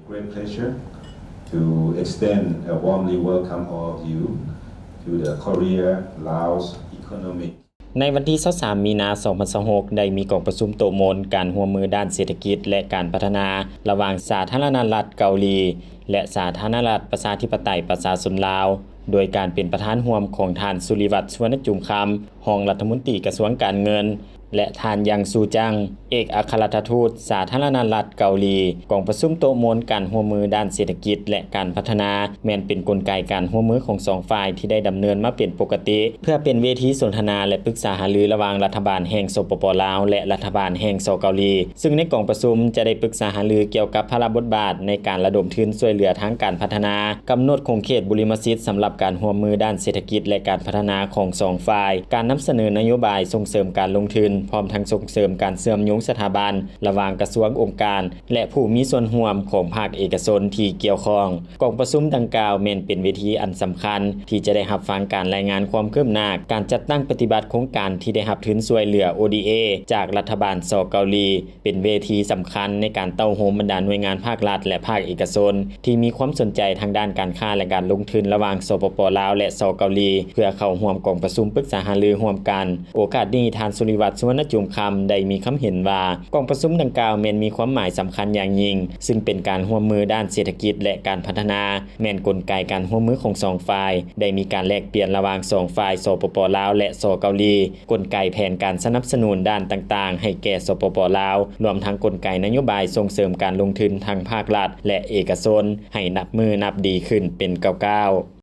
great pleasure to extend a warmly welcome all of you to the Korea Laos Economic ในวันที่23มีนาคม2026ได้มีกองประชุมโตมนการร่วมมือด้านเศรษฐกิจและการพัฒนาระหว่างสาธารณรัฐเกาหลีและสาธารณรัฐประชาธิปไตยประชาชนลาวโดยการเป็นประธานร่วมของท่านสุริวัฒน์ สุวรรณจุมคำรองรัฐมนตรีกระทรวงการเงินและท่านยังซูจังเอกอัครราชทูตสาธารณรัฐเกาหลีกองประชุมโต๊ะมนการร่วมมือด้านเศรษฐกิจและการพัฒนาแม้นเป็นกลไกการร่วมมือของ2ฝ่ายที่ได้ดำเนินมาเป็นปกติเพื่อเป็นเวทีสนทนาและปรึกษาหารือระหว่างรัฐบาลแห่งสปป.ลาวและรัฐบาลแห่งสเกาหลีซึ่งในกองประชุมจะได้ปรึกษาหารือเกี่ยวกับพระราชบทบาทในการระดมทุนช่วยเหลือทางการพัฒนากำหนดคงเขตบุริมสิทธิ์สำหรับการร่วมมือด้านเศรษฐกิจและการพัฒนาของ2ฝ่ายการนำเสนอนโยบายส่งเสริมการลงทุนพร้อมทั้งส่งเสริมการเชื่อมโยงสถาบันระหว่างกระทรวงองค์การและผู้มีส่วนร่วมของภาคเอกชนที่เกี่ยวข้องกองประชุมดังกล่าวแม่นเป็นเวทีอันสำคัญที่จะได้รับฟังการรายงานความคืบหน้าการจัดตั้งปฏิบัติโครงการที่ได้รับทุนช่วยเหลือ ODA จากรัฐบาลสเกาหลีเป็นเวทีสำคัญในการเต้าโฮมบรรดาหน่วยงานภาครัฐและภาคเอกชนที่มีความสนใจทางด้านการค้าและการลงทุนระหว่างสปป.ลาวและสเกาหลีเพื่อเข้าร่วมกองประชุมปรึกษาหารือร่วมกันโอกาสนี้ท่านสุริวัฒน์ สุวรรณจุมคำได้มีความเห็นว่ากองประชุมดังกล่าวแม้นมีความหมายสำคัญอย่างยิ่งซึ่งเป็นการร่วมมือด้านเศรษฐกิจและการพัฒนาแม้นกลไกการร่วมมือของ2ฝ่ายได้มีการแลกเปลี่ยนระหว่าง2ฝ่ายสปป.ลาวและสเกาหลีกลไกแผนการสนับสนุนด้านต่างๆให้แก่สปป.ลาวรวมทั้งกลไกนโยบายส่งเสริมการลงทุนทางภาครัฐและเอกชนให้นับมือนับดีขึ้นเป็นก้าวๆ